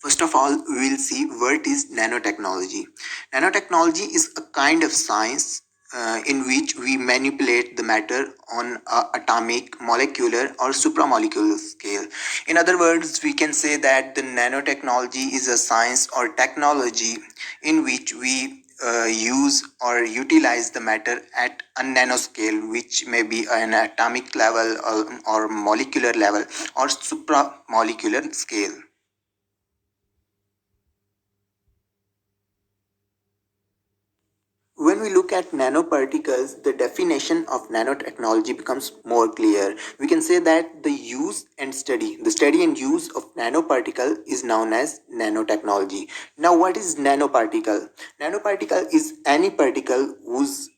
First of all, we will see what is nanotechnology. Nanotechnology is a kind of science in which we manipulate the matter on a atomic, molecular, or supramolecular scale. In other words, we can say that the nanotechnology is a science or technology in which we use or utilize the matter at a nanoscale, which may be an atomic level or molecular level or supramolecular scale. When we look at nanoparticles, the definition of nanotechnology becomes more clear. We can say that the study and use of nanoparticle is known as nanotechnology. Now, what is nanoparticle? Nanoparticle is any particle whose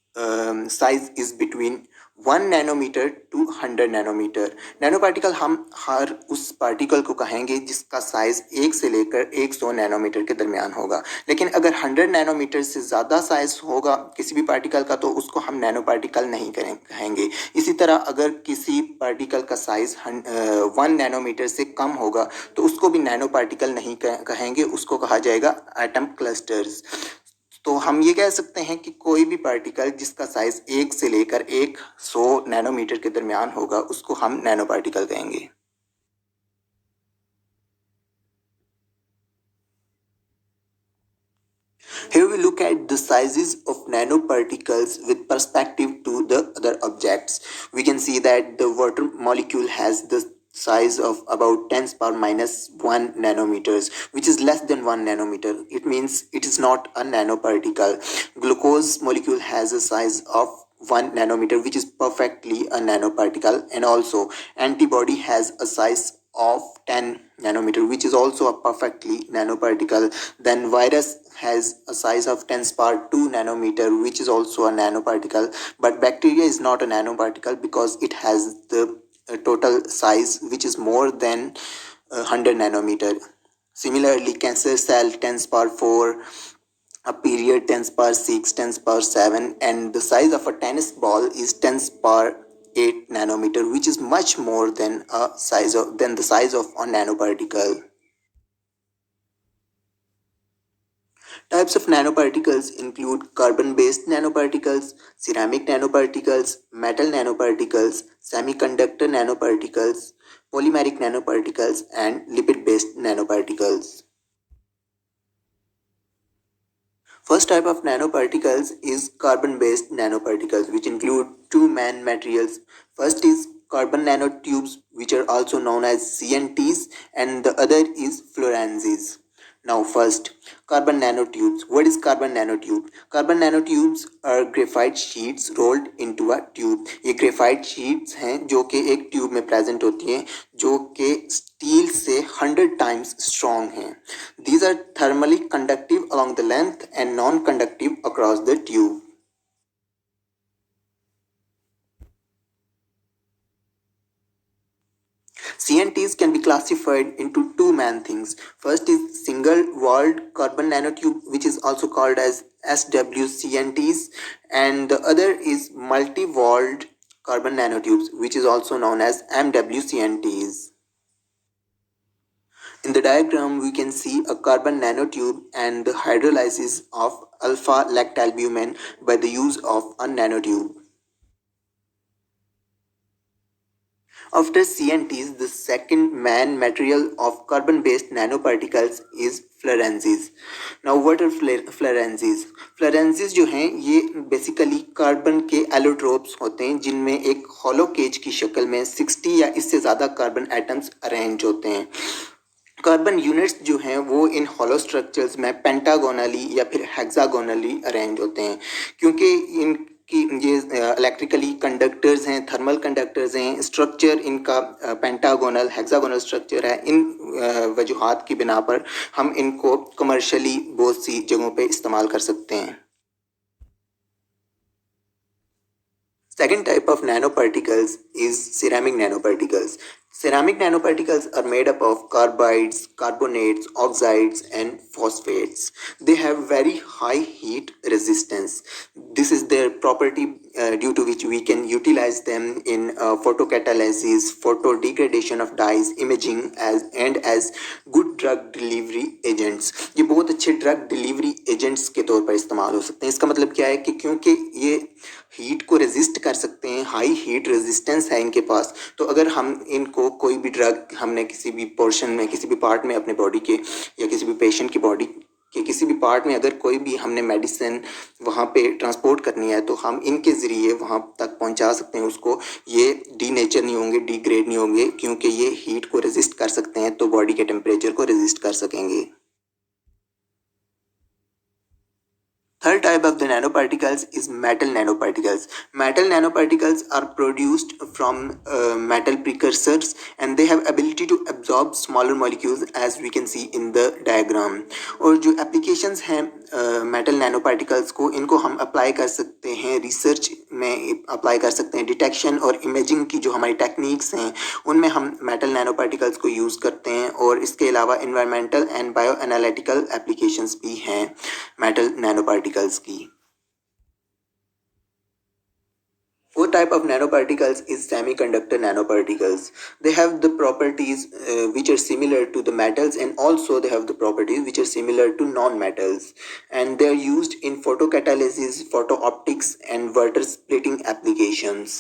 size is between 1 nanometer to 100 nanometer. Nano particle हम हर उस particle को कहेंगे जिसका size 1 से लेकर 100 nanometre के दरमियान होगा। लेकिन अगर 100 नैनोमीटर से ज़्यादा साइज होगा किसी भी पार्टिकल का तो उसको हम नैनो पार्टिकल नहीं कहेंगे। इसी तरह अगर किसी पार्टिकल का साइज 1 नैनोमीटर से कम होगा तो उसको भी नैनो पार्टिकल नहीं कहेंगे, उसको कहा जाएगा एटम क्लस्टर्स। तो हम ये कह सकते हैं कि कोई भी पार्टिकल जिसका साइज 1 से लेकर 100 नैनोमीटर के दरमियान होगा उसको हम नैनो पार्टिकल कहेंगे। Here we look at the sizes of nanoparticles with perspective to the other objects. We can see that the water molecule has the size of about 10 power minus 1 nanometers, which is less than 1 nanometer. It means it is not a nanoparticle. Glucose molecule has a size of 1 nanometer, which is perfectly a nanoparticle, and also antibody has a size of 10 nanometer, which is also a perfectly nanoparticle. Then virus has a size of 10 power 2 nanometer, which is also a nanoparticle. But bacteria is not a nanoparticle because it has the total size which is more than 100 nanometer. Similarly, cancer cell 10 power 4, a period 10 power 6, 10 power 7, and the size of a tennis ball is 10 power 8 nanometer, which is much more than the size of a nanoparticle. Types of nanoparticles include carbon-based nanoparticles, ceramic nanoparticles, metal nanoparticles, semiconductor nanoparticles, polymeric nanoparticles, and lipid-based nanoparticles. First type of nanoparticles is carbon-based nanoparticles, which include two main materials. First is carbon nanotubes, which are also known as CNTs, and the other is fluorescents. Now first, carbon nanotubes. What is carbon nanotube? Carbon nanotubes are graphite sheets rolled into a tube. ये graphite sheets हैं जो कि एक tube में present होती हैं जो कि स्टील से 100 times strong हैं. These are thermally conductive along the length and non-conductive across the tube. CNTs can be classified into two main things. First is single-walled carbon nanotube, which is also called as SWCNTs, and the other is multi-walled carbon nanotubes, which is also known as MWCNTs. In the diagram, we can see a carbon nanotube and the hydrolysis of alpha-lactalbumin by the use of a nanotube. After CNTs, the second main material of carbon-based nanoparticles is fluorescents. Now, what are fluorescents? Fluorescents जो हैं ये basically carbon के allotropes होते हैं जिनमें एक hollow cage की शक्ल में 60 या इससे ज़्यादा कार्बन एटम्स अरेंज होते हैं। कार्बन यूनिट्स जो हैं वो इन हॉलो स्ट्रक्चर्स में पेंटागोनली या फिर हेक्सागोनली अरेंज होते हैं। क्योंकि इनकी ये इलेक्ट्रिकली कंडक्टर्स हैं, थर्मल कंडक्टर्स हैं, स्ट्रक्चर इनका पेंटागोनल हेक्सागोनल स्ट्रक्चर है, इन वजूहात की बिना पर हम इनको कमर्शियली बहुत सी जगहों पे इस्तेमाल कर सकते हैं। Second type of nanoparticles is ceramic nanoparticles. Ceramic nanoparticles are made up of carbides, carbonates, oxides, and phosphates. They have very high heat resistance. This is their property due to which we can utilize them in photocatalysis, photo degradation of dyes, imaging as good drug delivery agents. ये बहुत अच्छे drug delivery agents के तौर पर इस्तेमाल हो सकते हैं। इसका मतलब क्या है कि क्योंकि ये हीट को रेजिस्ट कर सकते हैं, हाई हीट रेजिस्टेंस है इनके पास, तो अगर हम इनको कोई भी ड्रग हमने किसी भी पोर्शन में, किसी भी पार्ट में अपने बॉडी के या किसी भी पेशेंट की बॉडी के किसी भी पार्ट में अगर कोई भी हमने मेडिसिन वहाँ पे ट्रांसपोर्ट करनी है तो हम इनके ज़रिए वहाँ तक पहुँचा सकते हैं उसको। ये डीनेचर नहीं होंगे, डिग्रेड नहीं होंगे, क्योंकि ये हीट को रेजिस्ट कर सकते हैं, तो बॉडी के टेम्परेचर को रेजिस्ट कर सकेंगे। Third type of the nanoparticles is metal nanoparticles. Metal nanoparticles are produced from metal precursors, and they have ability to absorb smaller molecules as we can see in the diagram. और जो applications हैं metal nanoparticles को, इनको हम apply कर सकते हैं research में, apply कर सकते हैं detection और imaging की जो हमारी techniques हैं उनमें हम metal nanoparticles को use करते हैं। और इसके अलावा environmental and bioanalytical applications भी हैं metal nanoparticles की। Fourth type of nanoparticles is semiconductor nanoparticles. They have the properties which are similar to the metals, and also they have the properties which are similar to non-metals, and they are used in photocatalysis, photo optics, and water splitting applications.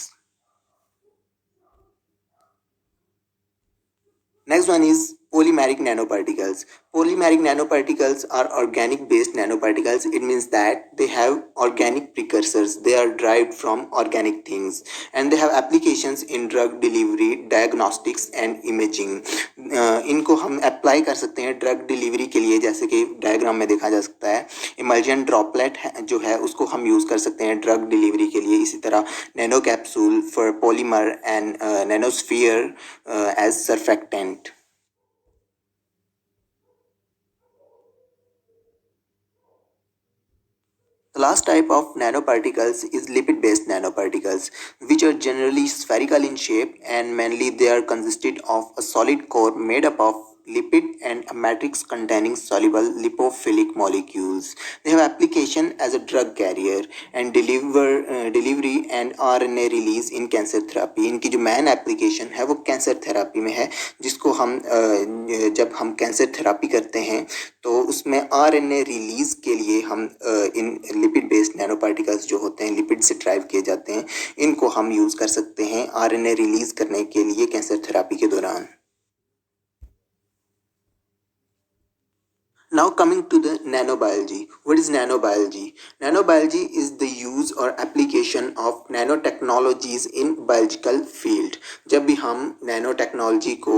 Next one is polymeric nanoparticles. Polymeric nanoparticles are organic based nanoparticles. It means that they have organic precursors. They are derived from organic things, and they have applications in drug delivery, diagnostics and imaging. इनको हम apply कर सकते हैं drug delivery के लिए, जैसे कि diagram में देखा जा सकता है। इमल्जन ड्रॉपलेट जो है उसको हम यूज़ कर सकते हैं ड्रग डिलीवरी के लिए। इसी तरह nano capsule for polymer and nanosphere as surfactant. The last type of nanoparticles is lipid-based nanoparticles, which are generally spherical in shape, and mainly they are consisted of a solid core made up of lipid and a matrix containing soluble lipophilic molecules. They have application as a drug carrier and delivery and RNA release in cancer therapy. इनकी जो main application है वो cancer therapy में है, जिसको हम जब हम कैंसर थेरापी करते हैं तो उसमें RNA रिलीज के लिए हम in lipid based nano particles जो होते हैं, लिपिड से ड्राइव किए जाते हैं, इनको हम यूज़ कर सकते हैं RNA रिलीज करने के लिए कैंसर थेरापी के दौरान। Now coming to the nanobiology. What is nanobiology? Nanobiology is the use or application of nanotechnologies in biological field. जब भी हम nanotechnology को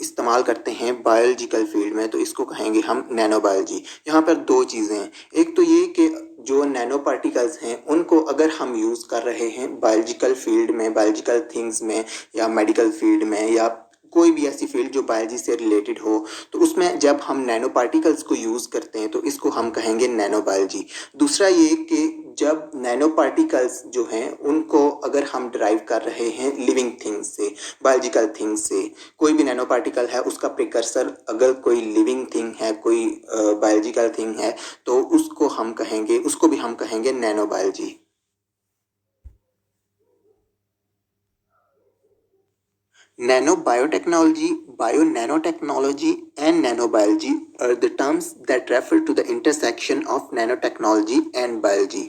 इस्तेमाल करते हैं बायोलॉजिकल फील्ड में तो इसको कहेंगे हम नैनोबायोलॉजी। यहाँ पर दो चीज़ें हैं, एक तो ये कि जो नैनो पार्टिकल्स हैं उनको अगर हम यूज़ कर रहे हैं बायोलॉजिकल फील्ड में, बायोलॉजिकल थिंग्स में या मेडिकल फील्ड में या कोई भी ऐसी फील्ड जो बायोलॉजी से रिलेटेड हो, तो उसमें जब हम नैनो पार्टिकल्स को यूज़ करते हैं तो इसको हम कहेंगे नैनोबायोलॉजी। दूसरा ये कि जब नैनो पार्टिकल्स जो हैं उनको अगर हम ड्राइव कर रहे हैं लिविंग थिंग्स से, बायोलॉजिकल थिंग्स से, कोई भी नैनो पार्टिकल है उसका प्रिकर्सर अगर कोई लिविंग थिंग है, कोई बायोलॉजिकल थिंग है, तो उसको हम कहेंगे, उसको भी हम कहेंगे नैनोबायोलॉजी। Nanobiotechnology, bio-nanotechnology, and nanobiology are the terms that refer to the intersection of nanotechnology and biology.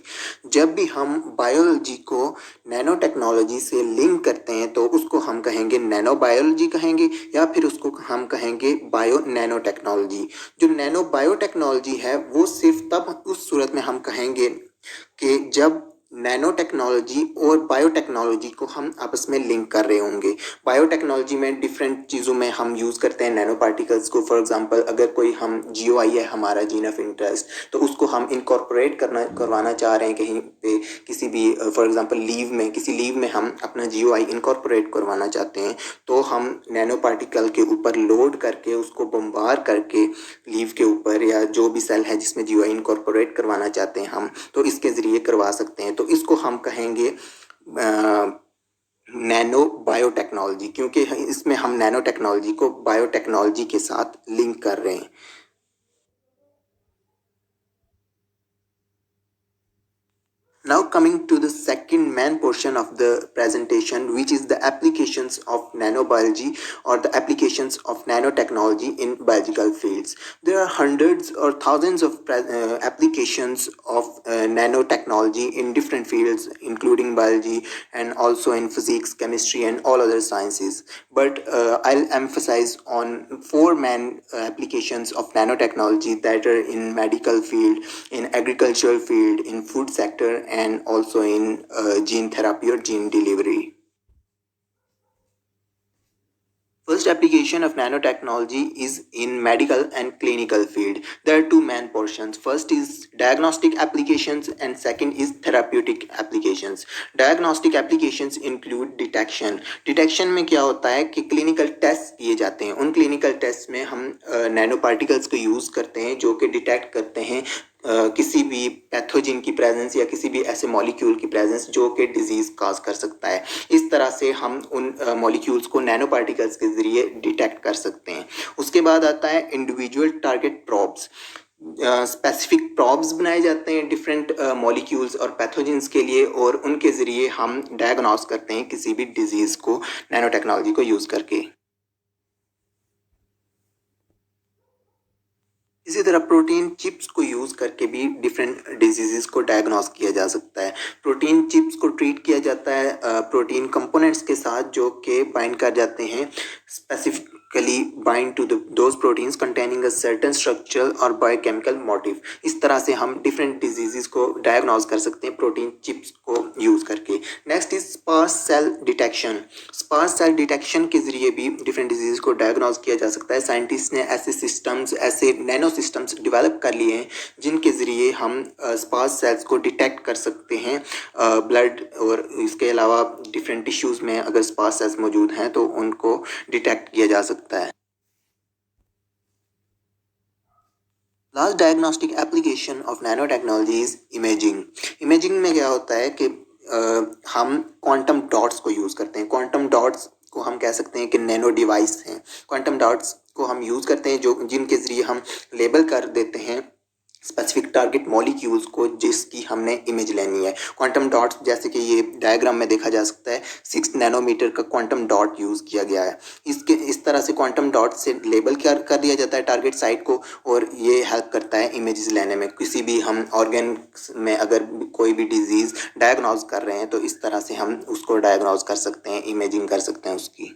जब भी हम बायोलॉजी को नैनोटेक्नोलॉजी से लिंक करते हैं तो उसको हम कहेंगे नैनोबायोलॉजी कहेंगे, या फिर उसको हम कहेंगे बायो नैनोटेक्नोलॉजी। जो नैनो बायोटेक्नोलॉजी है वो सिर्फ तब उस सूरत में हम कहेंगे कि जब नैनो टेक्नोलॉजी और बायोटेक्नोलॉजी को हम आपस में लिंक कर रहे होंगे। बायोटेक्नोलॉजी में डिफरेंट चीज़ों में हम यूज़ करते हैं नैनो पार्टिकल्स को। फॉर एग्जांपल अगर कोई हम GOI है हमारा, जीन ऑफ इंटरेस्ट, तो उसको हम इनकॉर्पोरेट करवाना चाह रहे हैं कहीं पे, किसी भी फॉर एग्जांपल लीव में, किसी लीव में हम अपना GOI इनकॉर्पोरेट करवाना चाहते हैं, तो हम नैनो पार्टिकल के ऊपर लोड करके उसको बम्बार करके लीव के ऊपर या जो भी सेल है जिसमें GOI इनकॉर्पोरेट करवाना चाहते हैं हम, तो इसके ज़रिए करवा सकते हैं। तो इसको हम कहेंगे नैनो बायोटेक्नोलॉजी, क्योंकि इसमें हम नैनो टेक्नोलॉजी को बायोटेक्नोलॉजी के साथ लिंक कर रहे हैं। Now coming to the second main portion of the presentation, which is the applications of nanobiology or the applications of nanotechnology in biological fields. There are hundreds or thousands of applications of nanotechnology in different fields, including biology and also in physics, chemistry, and all other sciences. But I'll emphasize on four main applications of nanotechnology that are in medical field, in agricultural field, in food sector, and also in gene therapy or gene delivery. First application of nanotechnology is in medical and clinical field. There are two main portions. First is diagnostic applications and second is therapeutic applications. Diagnostic applications include detection. Detection में क्या होता है कि clinical test किए जाते हैं, उन clinical test में हम नैनो पार्टिकल्स को यूज़ करते हैं जो कि डिटेक्ट करते हैं किसी भी पैथोजन की प्रेजेंस या किसी भी ऐसे मॉलिक्यूल की प्रेजेंस जो कि डिजीज काज कर सकता है। इस तरह से हम उन मॉलिक्यूल्स को नैनो पार्टिकल्स के जरिए डिटेक्ट कर सकते हैं। उसके बाद आता है इंडिविजुअल टारगेट प्रॉब्स। स्पेसिफिक प्रॉब्स बनाए जाते हैं डिफरेंट मॉलिक्यूल्स और पैथोजेंस के लिए, और उनके ज़रिए हम डायग्नोस करते हैं किसी भी डिजीज़ को नैनो टेक्नोलॉजी को यूज़ करके। इसी तरह प्रोटीन चिप्स को यूज़ करके भी डिफरेंट डिजीज़ को डायग्नोस किया जा सकता है। प्रोटीन चिप्स को ट्रीट किया जाता है प्रोटीन कंपोनेंट्स के साथ जो कि बाइंड कर जाते हैं, specifically bind to those proteins containing a certain structural और बायोकेमिकल मोटिव। इस तरह से हम डिफरेंट डिजीज़ को डायग्नोस कर सकते हैं प्रोटीन चिप्स को यूज़ करके। Next is sparse cell detection. Sparse cell detection के जरिए भी डिफरेंट डिजीज को डायग्नोस किया जा सकता है। साइंटिस्ट ने ऐसे सिस्टम्स, ऐसे नैनो सिस्टम्स डेवलप कर लिए हैं जिनके ज़रिए हम स्पार्स सेल्स को डिटेक्ट कर सकते हैं ब्लड और इसके अलावा डिफरेंट टिश्यूज़ में अगर स्पार्स सेल्स मौजूद हैं तो उनको डिटेक्ट किया जा सकता है। Last diagnostic application of nano technology is imaging. Imaging में क्या होता है कि हम क्वांटम डॉट्स को यूज़ करते हैं। क्वांटम डॉट्स को हम कह सकते हैं कि नैनो डिवाइस हैं। क्वांटम डॉट्स को हम यूज़ करते हैं जो जिनके ज़रिए हम लेबल कर देते हैं स्पेसिफिक टारगेट मॉलिक्यूल्स को जिसकी हमने इमेज लेनी है। क्वांटम डॉट्स जैसे कि ये डायग्राम में देखा जा सकता है, 6 नैनोमीटर का क्वांटम डॉट यूज़ किया गया है। इस तरह से क्वांटम डॉट से लेबल कर दिया जाता है टारगेट साइट को, और ये हेल्प करता है इमेजेस लेने में। किसी भी हम ऑर्गन में अगर कोई भी डिजीज़ डायग्नोज कर रहे हैं तो इस तरह से हम उसको डायग्नोज कर सकते हैं, इमेजिंग कर सकते हैं उसकी।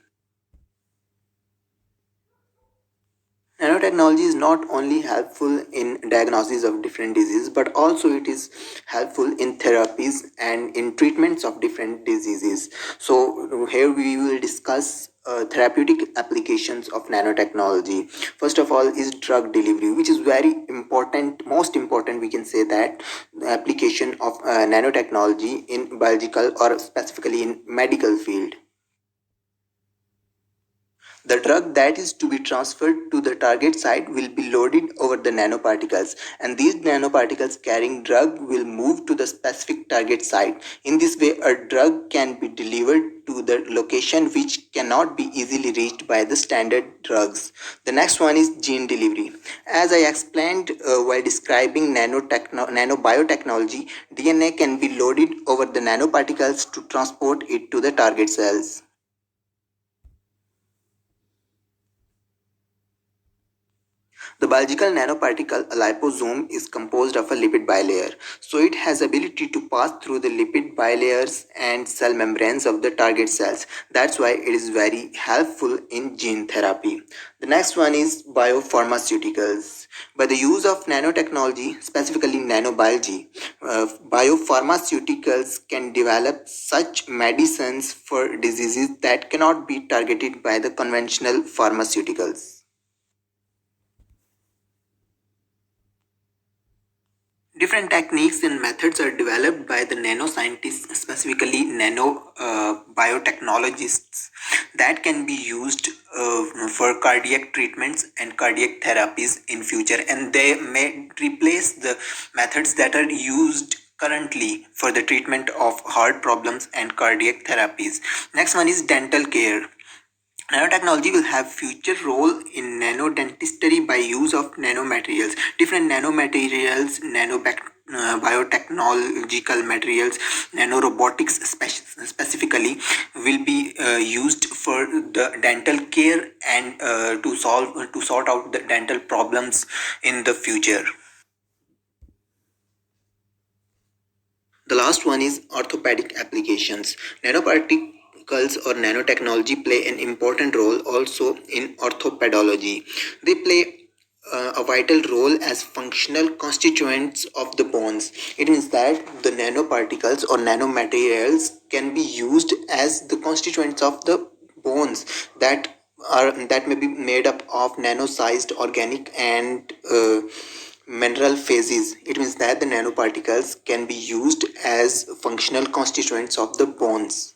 Nanotechnology is not only helpful in diagnosis of different diseases, but also it is helpful in therapies and in treatments of different diseases. So here we will discuss therapeutic applications of nanotechnology. First of all is drug delivery, which is very important, most important we can say that, the application of nanotechnology in biological or specifically in medical field. The drug that is to be transferred to the target site will be loaded over the nanoparticles, and these nanoparticles carrying drug will move to the specific target site. In this way, a drug can be delivered to the location which cannot be easily reached by the standard drugs. The next one is gene delivery. As I explained while describing nanobiotechnology, DNA can be loaded over the nanoparticles to transport it to the target cells. The biological nanoparticle, a liposome, is composed of a lipid bilayer. So it has ability to pass through the lipid bilayers and cell membranes of the target cells. That's why it is very helpful in gene therapy. The next one is biopharmaceuticals. By the use of nanotechnology, specifically nanobiology, biopharmaceuticals can develop such medicines for diseases that cannot be targeted by the conventional pharmaceuticals. Different techniques and methods are developed by the nanoscientists, specifically nano biotechnologists, that can be used for cardiac treatments and cardiac therapies in future, and they may replace the methods that are used currently for the treatment of heart problems and cardiac therapies. Next one is dental care. Nanotechnology will have future role in nanodentistry by use of nanomaterials. Different nanomaterials, biotechnological materials, nanorobotics specifically will be used for the dental care and to sort out the dental problems in the future. The last one is orthopedic applications. Nanoparticles or nanotechnology play an important role also in orthopedology. They play a vital role as functional constituents of the bones. It means that the nanoparticles or nanomaterials can be used as the constituents of the bones that may be made up of nano-sized organic and mineral phases. It means that the nanoparticles can be used as functional constituents of the bones.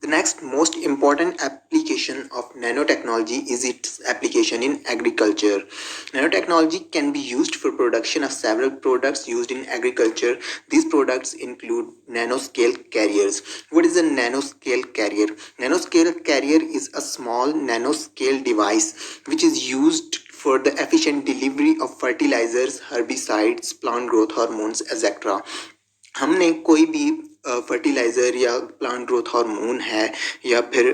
The next most important application of nanotechnology is its application in agriculture. Nanotechnology can be used for production of several products used in agriculture. These products include nanoscale carriers. What is a nanoscale carrier? Nanoscale carrier is a small nanoscale device which is used for the efficient delivery of fertilizers, herbicides, plant growth hormones, etc. हमने कोई भी fertiliser या plant growth hormone है या फिर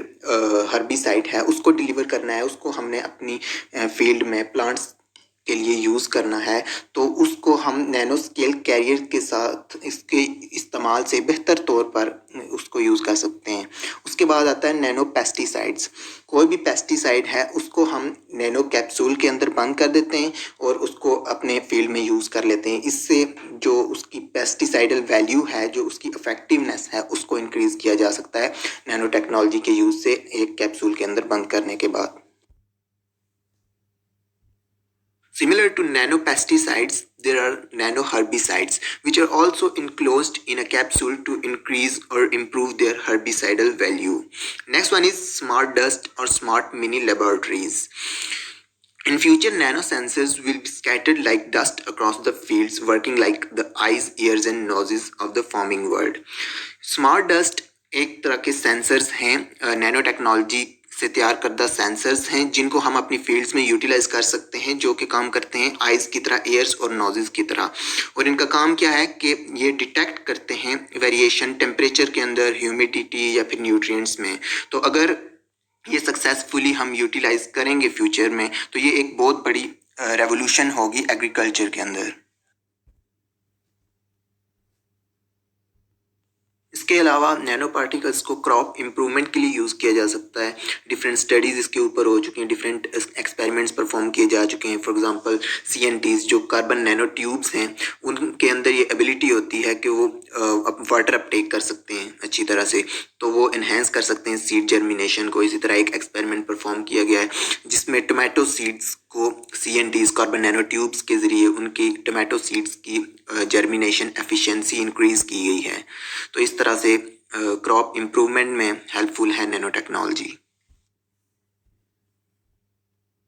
herbicide है उसको deliver करना है, उसको हमने अपनी फील्ड में प्लांट्स के लिए यूज़ करना है, तो उसको हम नैनो स्केल कैरियर के साथ इसके इस्तेमाल से बेहतर तौर पर उसको यूज़ कर सकते हैं। उसके बाद आता है नैनो पेस्टिसाइड्स। कोई भी पेस्टिसाइड है उसको हम नैनो कैप्सूल के अंदर बंद कर देते हैं और उसको अपने फील्ड में यूज़ कर लेते हैं। इससे जो उसकी पेस्टिसाइडल वैल्यू है, जो उसकी इफेक्टिवनेस है, उसको इंक्रीज़ किया जा सकता है नैनो टेक्नोलॉजी के यूज़ से एक कैप्सूल के अंदर बंद करने के बाद। Similar to nanopesticides, there are nanoherbicides, which are also enclosed in a capsule to increase or improve their herbicidal value. Next one is smart dust or smart mini laboratories. In future, nanosensors will be scattered like dust across the fields, working like the eyes, ears and noses of the farming world. Smart dust एक तरह के sensors हैं, nano technology से तैयार करदा sensors हैं जिनको हम अपनी फील्ड्स में यूटिलाइज कर सकते हैं, जो कि काम करते हैं आइज़ की तरह, ईयर्स और नोजेस की तरह। और इनका काम क्या है कि ये डिटेक्ट करते हैं वेरिएशन टेम्परेचर के अंदर, ह्यूमिडिटी या फिर न्यूट्रिएंट्स में। तो अगर ये सक्सेसफुली हम यूटिलाइज करेंगे फ्यूचर में, तो ये एक बहुत बड़ी रेवोल्यूशन होगी एग्रीकल्चर के अंदर। इसके अलावा नैनो पार्टिकल्स को क्रॉप इम्प्रूवमेंट के लिए यूज़ किया जा सकता है। डिफरेंट स्टडीज़ इसके ऊपर हो चुकी हैं, डिफरेंट एक्सपेरिमेंट्स परफॉर्म किए जा चुके हैं। फॉर एग्जांपल CNTs जो कार्बन नैनो ट्यूब्स हैं, उनके अंदर ये एबिलिटी होती है कि वो वाटर अपटेक कर सकते हैं अच्छी तरह से, तो वो इन्हेंस कर सकते हैं सीड जर्मिनेशन को। इसी तरह एक एक्सपेरिमेंट परफॉर्म किया गया है जिसमें टोमेटो सीड्स को CNTs कार्बन नैनो ट्यूब्स के ज़रिए उनकी टोमेटो सीड्स की जर्मिनेशन एफिशिएंसी इंक्रीज़ की गई है। तो इस तरह से क्रॉप इम्प्रूवमेंट में हेल्पफुल है nano technology.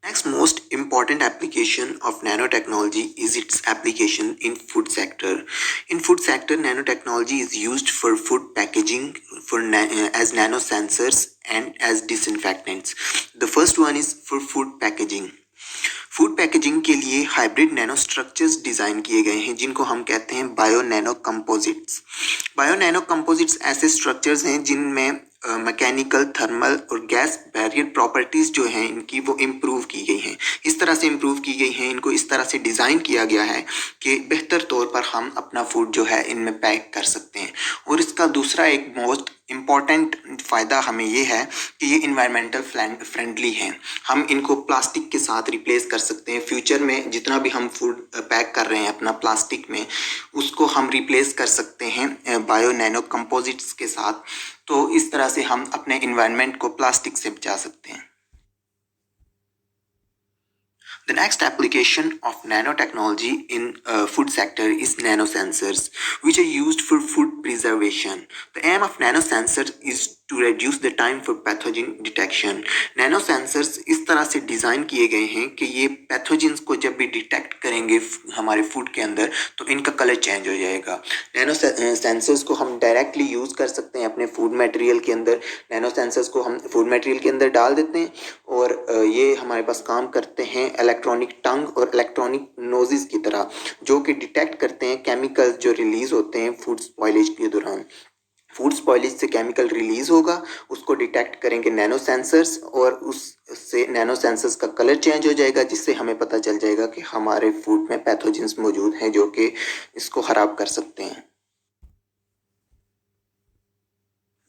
Next most important application of nanotechnology is its application in food sector. In food sector, nanotechnology is used for food packaging, as nanosensors and as disinfectants. The first one is for food packaging. Food packaging के लिए hybrid nano structures design किए गए हैं जिनको हम कहते हैं bio nano composites. Bio nano composites ऐसे स्ट्रक्चर्स हैं जिनमें मैकेनिकल, थर्मल और गैस बैरियर प्रॉपर्टीज़ जो हैं इनकी वो इम्प्रूव की गई हैं। इस तरह से इम्प्रूव की गई हैं, इनको इस तरह से डिज़ाइन किया गया है कि बेहतर तौर पर हम अपना फूड जो है इनमें पैक कर सकते हैं। और इसका दूसरा एक मोस्ट इम्पॉर्टेंट फ़ायदा हमें ये है कि ये इन्वायरमेंटल फ्रेंडली हैं। हम इनको प्लास्टिक के साथ रिप्लेस कर सकते हैं। फ्यूचर में जितना भी हम फूड पैक कर रहे हैं अपना प्लास्टिक में, उसको हम रिप्लेस कर सकते हैं बायो नैनो कंपोजिट्स के साथ। तो इस तरह से हम अपने इन्वायरमेंट को प्लास्टिक से बचा सकते हैं। The next application of nanotechnology in food sector is nanosensors, which are used for food preservation. The aim of nanosensor is to reduce the time for pathogen detection. Nano sensors इस तरह से design किए गए हैं कि ये pathogens को जब भी डिटेक्ट करेंगे हमारे फूड के अंदर तो इनका कलर चेंज हो जाएगा। नैनो सेंसर्स को हम डायरेक्टली यूज़ कर सकते हैं अपने फूड मटेरियल के अंदर। नैनो सेंसर्स को हम फूड मटेरियल के अंदर डाल देते हैं और ये हमारे पास काम करते हैं इलेक्ट्रॉनिक टंग और इलेक्ट्रॉनिक नोजेस की तरह, जो कि डिटेक्ट करते हैं केमिकल्स जो रिलीज होते हैं फूड स्पॉइलेज के दौरान। फूड स्पॉइलेज से केमिकल रिलीज होगा, उसको डिटेक्ट करेंगे नैनो सेंसर्स और उससे नैनो सेंसर्स का कलर चेंज हो जाएगा, जिससे हमें पता चल जाएगा कि हमारे फूड में पैथोजेंस मौजूद हैं जो कि इसको खराब कर सकते हैं।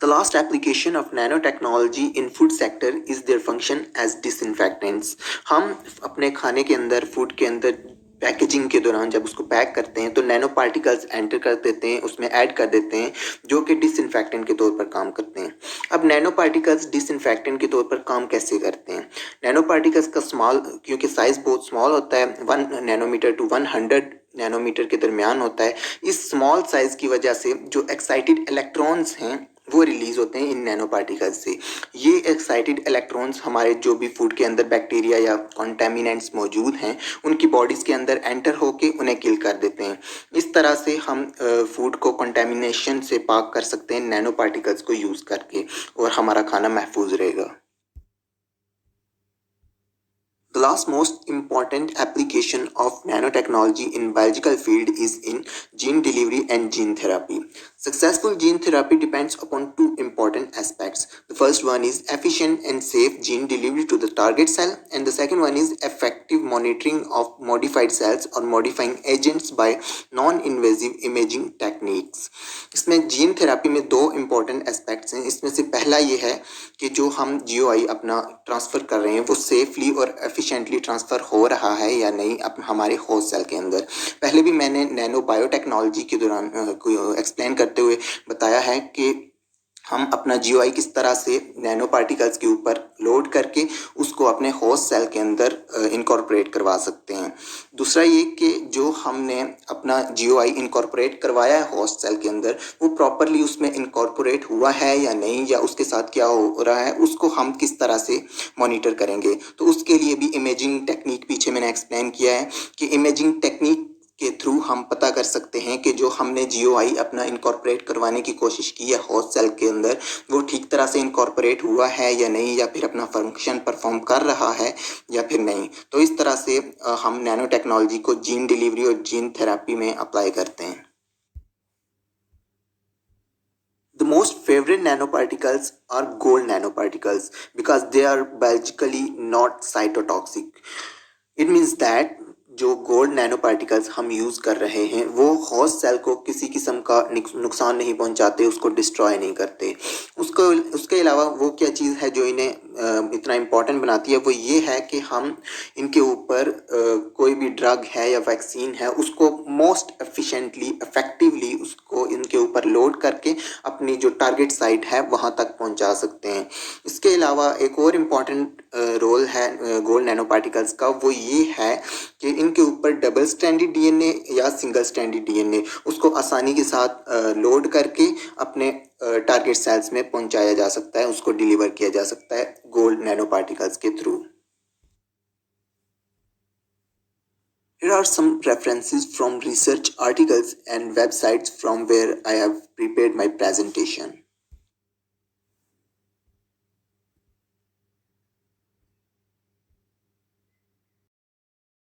The last application of nanotechnology in food sector is their function as disinfectants। हम अपने खाने के अंदर, फूड के अंदर पैकेजिंग के दौरान जब उसको पैक करते हैं तो नैनो पार्टिकल्स एंटर कर देते हैं, उसमें ऐड कर देते हैं, जो कि डिसइंफेक्टेंट के तौर पर काम करते हैं। अब नैनो पार्टिकल्स डिसइंफेक्टेंट के तौर पर काम कैसे करते हैं? नैनो पार्टिकल्स का स्मॉल, क्योंकि साइज बहुत स्मॉल होता है, 1 नैनोमीटर टू 100 नैनोमीटर के दरमियान होता है, इस स्मॉल साइज की वजह से जो एक्साइटेड इलेक्ट्रॉन्स हैं वो रिलीज होते हैं इन नैनो पार्टिकल्स से। ये एक्साइटेड इलेक्ट्रॉन्स हमारे जो भी फूड के अंदर बैक्टीरिया या कॉन्टेमिनेंट्स मौजूद हैं उनकी बॉडीज़ के अंदर एंटर होके उन्हें किल कर देते हैं। इस तरह से हम फूड को कंटेमिनेशन से पाक कर सकते हैं नैनो पार्टिकल्स को यूज़ करके, और हमारा खाना महफूज रहेगा। The last most important application of nanotechnology in biological field is in gene delivery and gene therapy. Successful gene therapy depends upon two important aspects. The first one is efficient and safe gene delivery to the target cell, and the second one is effective monitoring of modified cells or modifying agents by non-invasive imaging techniques. इसमें gene therapy में दो important aspects हैं। इसमें से पहला ये है कि जो हम जीओआई अपना ट्रांसफ़र कर रहे हैं वो सेफली और एफिशिएंटली ट्रांसफ़र हो रहा है या नहीं हमारे होस्ट सेल के अंदर। पहले भी मैंने नैनो बायोटेक्नोलॉजी के दौरान एक्सप्लेन करते हुए बताया है कि हम अपना जीओआई किस तरह से नैनो पार्टिकल्स के ऊपर लोड करके उसको अपने होस्ट सेल के अंदर इनकॉर्पोरेट करवा सकते हैं। दूसरा ये कि जो हमने अपना जीओआई इनकॉर्पोरेट करवाया है होस्ट सेल के अंदर वो प्रॉपरली उसमें इनकॉर्पोरेट हुआ है या नहीं, या उसके साथ क्या हो रहा है, उसको हम किस तरह से मॉनिटर करेंगे। तो उसके लिए भी इमेजिंग टेक्निक पीछे मैंने एक्सप्लेन किया है कि इमेजिंग टेक्निक के थ्रू हम पता कर सकते हैं कि जो हमने जीओआई अपना इनकॉर्पोरेट करवाने की कोशिश की है होस्ट सेल के अंदर वो ठीक तरह से इनकॉर्पोरेट हुआ है या नहीं, या फिर अपना फंक्शन परफॉर्म कर रहा है या फिर नहीं। तो इस तरह से हम नैनो टेक्नोलॉजी को जीन डिलीवरी और जीन थेरापी में अप्लाई करते हैं। The most favorite nanoparticles are gold nanoparticles because they are biologically not cytotoxic. It means that जो गोल्ड नैनो पार्टिकल्स हम यूज़ कर रहे हैं वो होस्ट सेल को किसी किस्म का नुकसान नहीं पहुंचाते, उसको डिस्ट्रॉय नहीं करते। उसको उसके अलावा वो क्या चीज़ है जो इन्हें इतना इम्पोर्टेंट बनाती है, वो ये है कि हम इनके ऊपर कोई भी ड्रग है या वैक्सीन है उसको मोस्ट एफिशिएंटली इफेक्टिवली उसको इनके ऊपर लोड करके अपनी जो टारगेट साइट है वहाँ तक पहुँचा सकते हैं। इसके अलावा एक और इम्पॉर्टेंट रोल है गोल्ड नैनो पार्टिकल्स का, वो ये है कि इनके ऊपर डबल स्ट्रैंडेड डीएनए या सिंगल स्ट्रैंडेड डीएनए उसको आसानी के साथ लोड करके अपने टारगेट सेल्स में पहुंचाया जा सकता है, उसको डिलीवर किया जा सकता है गोल्ड नैनो पार्टिकल्स के through. Here are some references from research articles and websites from where I have prepared my presentation.